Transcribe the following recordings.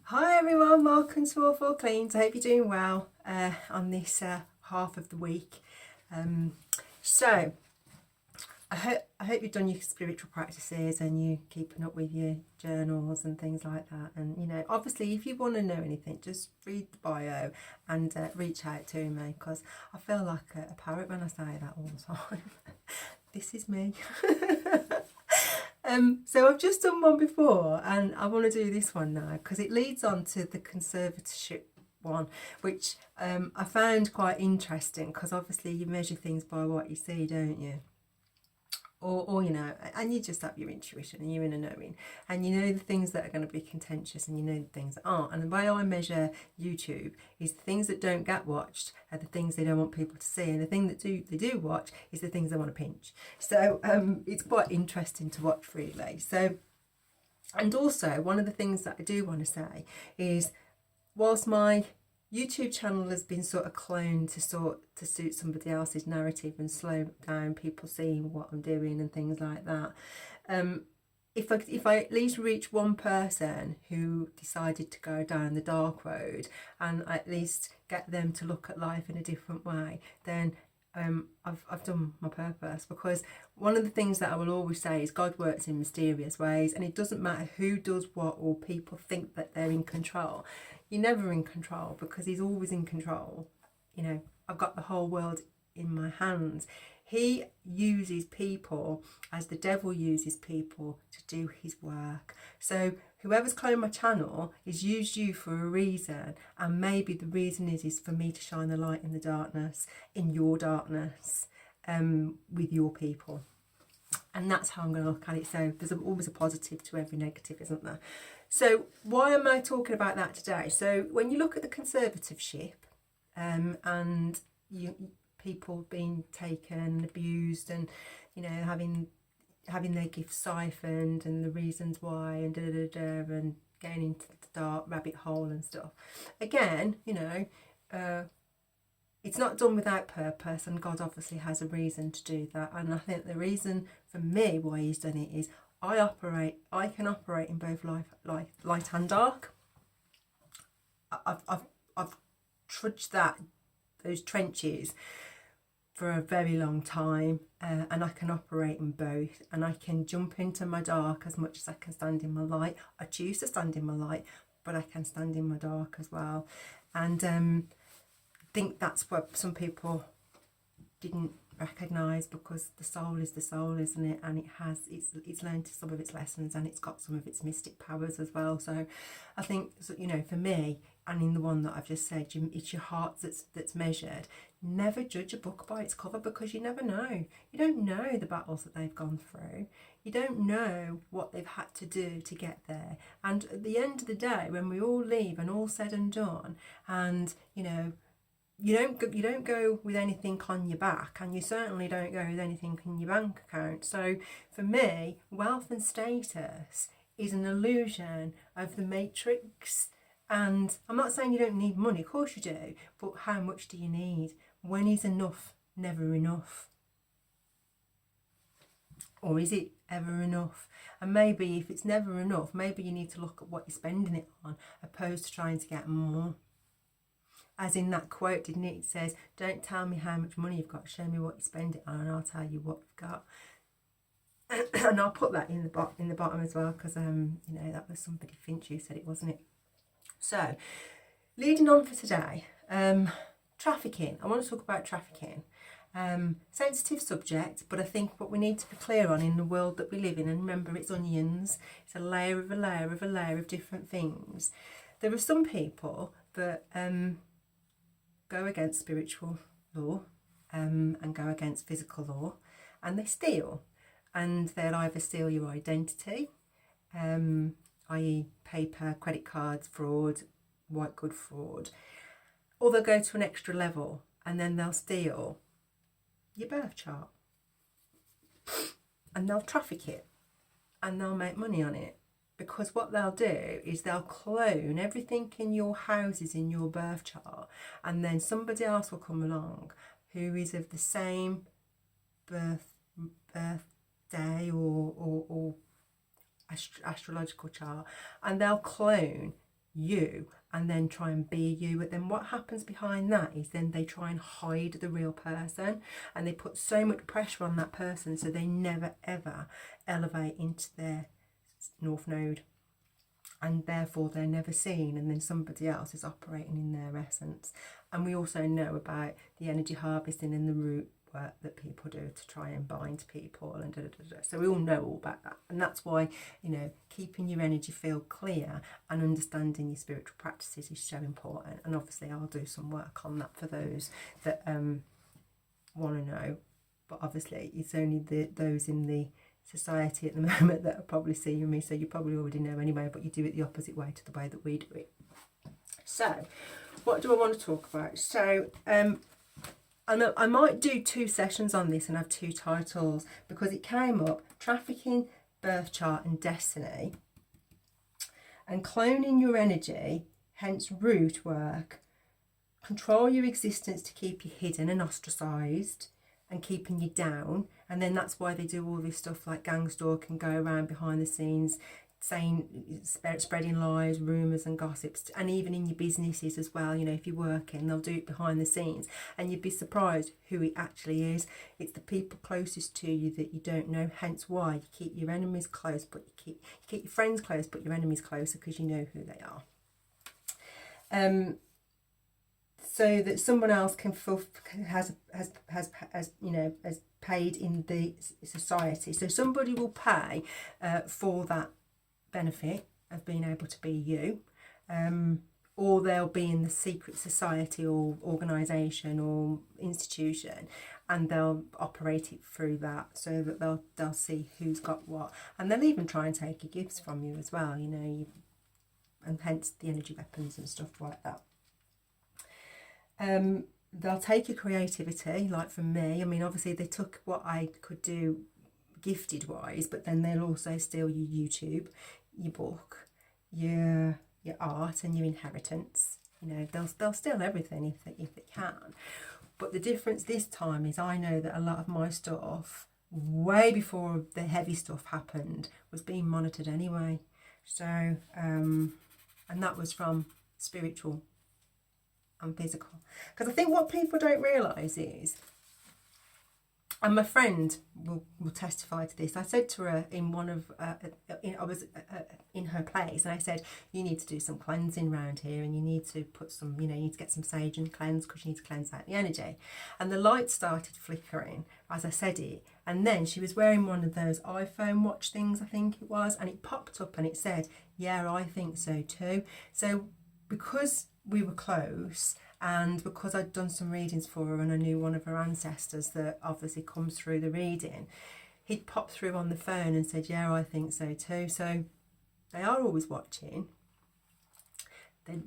Hi everyone, welcome to All Four Cleans. I hope you're doing well on this half of the week. So I hope you've done your spiritual practices and you're keeping up with your journals and things like that. And you know, obviously, if you want to know anything, just read the bio and reach out to me, because I feel like a parrot when I say that all the time. This is me. So I've just done one before and I want to do this one now because it leads on to the conservatorship one, which I found quite interesting, because obviously you measure things by what you see, don't you? Or you know, and you just have your intuition and you're in a knowing, and you know the things that are going to be contentious and you know the things that aren't. And the way I measure YouTube is the things that don't get watched are the things they don't want people to see, and the thing that they do watch is the things they want to pinch. So it's quite interesting to watch, really. So, and also one of the things that I do want to say is, whilst my YouTube channel has been sort of cloned to suit somebody else's narrative and slow down people seeing what I'm doing and things like that. If I at least reach one person who decided to go down the dark road, and I at least get them to look at life in a different way, then I've done my purpose. Because one of the things that I will always say is God works in mysterious ways, and it doesn't matter who does what or people think that they're in control. You're never in control, because he's always in control. You know, I've got the whole world in my hands. He uses people as the devil uses people to do his work. So whoever's cloned my channel has used you for a reason, and maybe the reason is for me to shine the light in the darkness, in your darkness, with your people. And that's how I'm going to look at it. So there's always a positive to every negative, isn't there? So why am I talking about that today? So when you look at the conservatorship, and people being taken and abused, and you know, having their gifts siphoned, and the reasons why, and and getting into the dark rabbit hole and stuff. Again, you know, it's not done without purpose, and God obviously has a reason to do that. And I think the reason for me why he's done it is I can operate in both light and dark. I've trudged those trenches for a very long time, and I can operate in both, and I can jump into my dark as much as I can stand in my light. I choose to stand in my light, but I can stand in my dark as well. And I think that's what some people didn't recognise, because the soul is the soul, isn't it? And it's learned some of its lessons, and it's got some of its mystic powers as well. So I think, you know, for me, and in the one that I've just said, it's your heart that's measured. Never judge a book by its cover, because you never know. You don't know the battles that they've gone through. You don't know what they've had to do to get there. And at the end of the day, when we all leave and all said and done, and you know, you don't go with anything on your back, and you certainly don't go with anything in your bank account. So for me, wealth and status is an illusion of the matrix. And I'm not saying you don't need money, of course you do, but how much do you need? When is enough never enough? Or is it ever enough? And maybe if it's never enough, maybe you need to look at what you're spending it on, opposed to trying to get more. As in that quote, didn't it? It says, don't tell me how much money you've got, show me what you spend it on, and I'll tell you what you've got. And I'll put that in the bottom as well, because you know, that was somebody Finch who said it, wasn't it? So leading on for today, trafficking. I want to talk about trafficking. Sensitive subject, but I think what we need to be clear on in the world that we live in, and remember, it's onions, it's a layer of a layer of a layer of different things. There are some people that go against spiritual law, and go against physical law, and they steal. And they'll either steal your identity, i.e. paper, credit cards, fraud, white good fraud, or they'll go to an extra level, and then they'll steal your birth chart, and they'll traffic it, and they'll make money on it. Because what they'll do is they'll clone everything in your houses in your birth chart, and then somebody else will come along who is of the same birthday or astrological chart, and they'll clone you and then try and be you. But then what happens behind that is then they try and hide the real person, and they put so much pressure on that person so they never ever elevate into their north node, and therefore they're never seen, and then somebody else is operating in their essence. And we also know about the energy harvesting and the root work that people do to try and bind people, and so we all know all about that. And that's why, you know, keeping your energy field clear and understanding your spiritual practices is so important. And obviously I'll do some work on that for those that want to know, but obviously it's only those in the society at the moment that are probably seeing me, so you probably already know anyway, but you do it the opposite way to the way that we do it. So what do I want to talk about? So I might do 2 sessions on this and have 2 titles, because it came up: trafficking, birth chart and destiny, and cloning your energy, hence root work, control your existence to keep you hidden and ostracised and keeping you down. And then that's why they do all this stuff like gang stalk and go around behind the scenes saying, spreading lies, rumours and gossips, and even in your businesses as well. You know, if you're working, they'll do it behind the scenes, and you'd be surprised who it actually is. It's the people closest to you that you don't know, hence why you keep your enemies close, but you keep your friends close but your enemies closer, because you know who they are. So that someone else can has paid in the society. So somebody will pay for that benefit of being able to be you, or they'll be in the secret society or organisation or institution, and they'll operate it through that, so that they'll see who's got what, and they'll even try and take your gifts from you as well, you know, and hence the energy weapons and stuff like that. They'll take your creativity, like from me. I mean, obviously they took what I could do gifted wise, but then they'll also steal your YouTube, your book, your art and your inheritance. You know, they'll steal everything if they can. But the difference this time is I know that a lot of my stuff, way before the heavy stuff happened, was being monitored anyway. So and that was from spiritual and physical. Because I think what people don't realise is, and my friend will testify to this, I said to her in one of, I was in her place, and I said, you need to do some cleansing around here, and you need to put some, you know, you need to get some sage and cleanse, because you need to cleanse out the energy. And the light started flickering as I said it, and then she was wearing one of those iPhone watch things, I think it was, and it popped up and it said, yeah, I think so too. So because we were close, and because I'd done some readings for her and I knew one of her ancestors that obviously comes through the reading, he'd popped through on the phone and said, yeah, I think so too. So they are always watching.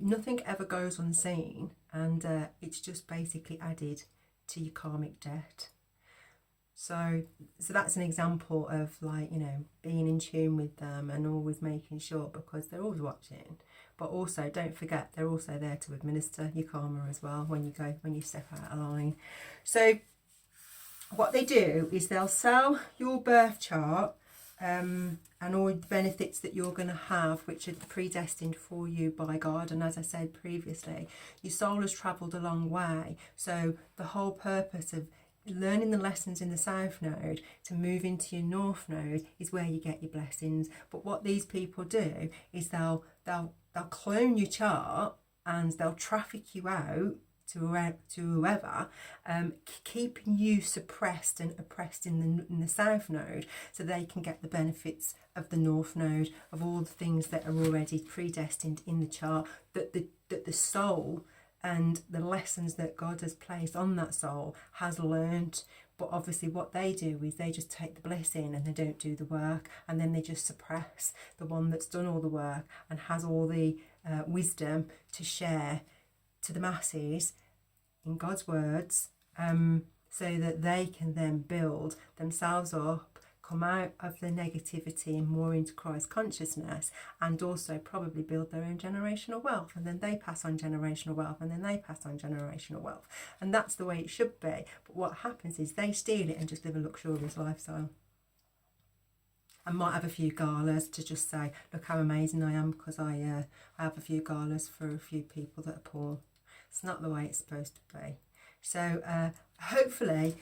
Nothing ever goes unseen, and it's just basically added to your karmic debt. So that's an example of, like, you know, being in tune with them and always making sure, because they're always watching. But also, don't forget, they're also there to administer your karma as well when you step out of line. So what they do is they'll sell your birth chart and all the benefits that you're going to have, which are predestined for you by God. And as I said previously, your soul has travelled a long way. So the whole purpose of learning the lessons in the south node to move into your north node is where you get your blessings. But what these people do is they'll clone your chart, and they'll traffic you out to whoever, keeping you suppressed and oppressed in the south node, so they can get the benefits of the north node, of all the things that are already predestined in the chart, that the soul and the lessons that God has placed on that soul has learned. But obviously what they do is they just take the blessing and they don't do the work, and then they just suppress the one that's done all the work and has all the wisdom to share to the masses in God's words, so that they can then build themselves up, come out of the negativity and more into Christ consciousness, and also probably build their own generational wealth, and then they pass on generational wealth, and then they pass on generational wealth. And that's the way it should be. But what happens is they steal it and just live a luxurious lifestyle. I might have a few galas to just say, look how amazing I am, because I have a few galas for a few people that are poor. It's not the way it's supposed to be. So hopefully,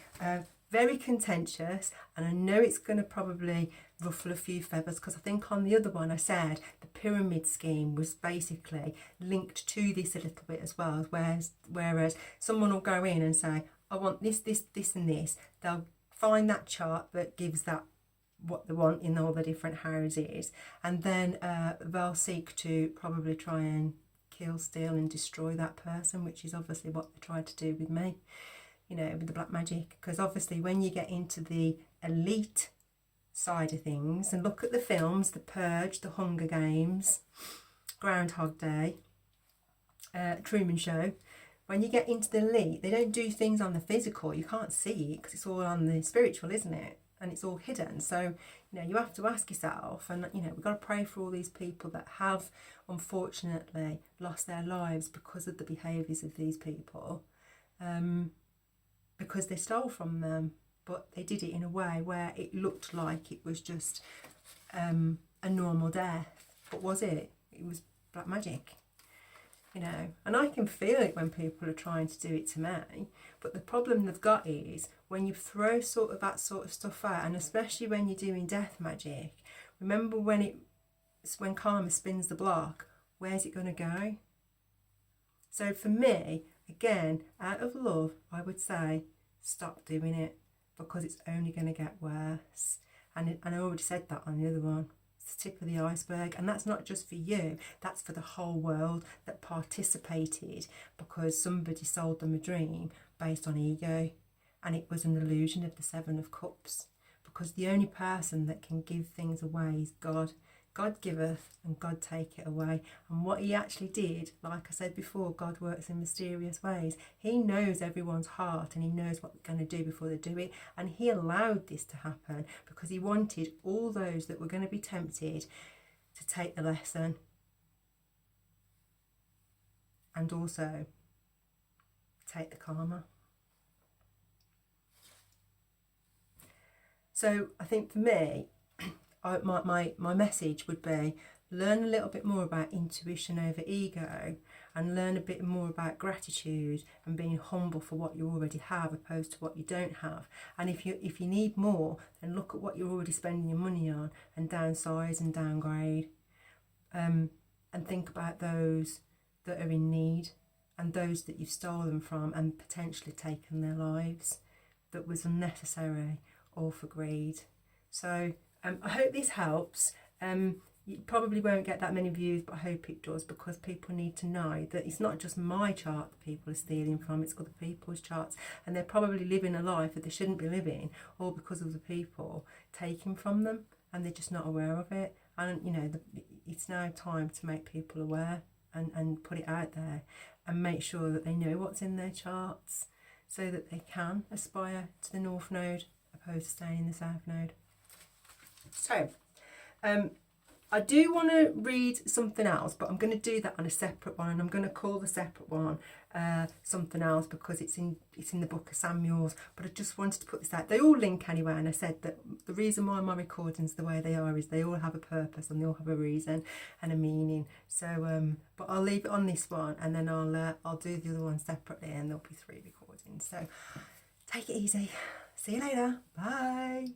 very contentious, and I know it's going to probably ruffle a few feathers, because I think on the other one I said the pyramid scheme was basically linked to this a little bit as well, whereas someone will go in and say, I want this, this, this and this. They'll find that chart that gives that what they want in all the different houses, and then they'll seek to probably try and kill, steal and destroy that person, which is obviously what they tried to do with me, you know, with the black magic. Because obviously when you get into the elite side of things and look at the films, The Purge, The Hunger Games, Groundhog Day, Truman Show, when you get into the elite, they don't do things on the physical. You can't see it because it's all on the spiritual, isn't it? And it's all hidden. So, you know, you have to ask yourself, and, you know, we've got to pray for all these people that have, unfortunately, lost their lives because of the behaviours of these people, because they stole from them, but they did it in a way where it looked like it was just a normal death. But was it? It was black magic. You know, and I can feel it when people are trying to do it to me. But the problem they've got is when you throw sort of that sort of stuff out, and especially when you're doing death magic, remember when karma spins the block, where's it going to go? So for me, again, out of love, I would say stop doing it, because it's only going to get worse. And I already said that on the other one. The tip of the iceberg, and that's not just for you, that's for the whole world that participated because somebody sold them a dream based on ego, and it was an illusion of the Seven of Cups, because the only person that can give things away is God. God giveth and God take it away. And what he actually did, like I said before, God works in mysterious ways. He knows everyone's heart, and he knows what they're going to do before they do it. And he allowed this to happen because he wanted all those that were going to be tempted to take the lesson, and also take the karma. So I think for me, my message would be learn a little bit more about intuition over ego, and learn a bit more about gratitude and being humble for what you already have opposed to what you don't have. And if you need more, then look at what you're already spending your money on and downsize and downgrade, and think about those that are in need and those that you've stolen from and potentially taken their lives that was unnecessary or for greed. So I hope this helps. You probably won't get that many views, but I hope it does, because people need to know that it's not just my chart that people are stealing from, it's other people's charts, and they're probably living a life that they shouldn't be living, all because of the people taking from them, and they're just not aware of it. And, you know, it's now time to make people aware and put it out there and make sure that they know what's in their charts so that they can aspire to the North Node opposed to staying in the South Node. So, I do want to read something else, but I'm going to do that on a separate one, and I'm going to call the separate one something else because it's in the book of Samuel's. But I just wanted to put this out. They all link anyway, and I said that the reason why my recordings the way they are is they all have a purpose and they all have a reason and a meaning. So, but I'll leave it on this one, and then I'll do the other one separately, and there'll be 3 recordings. So, take it easy. See you later. Bye.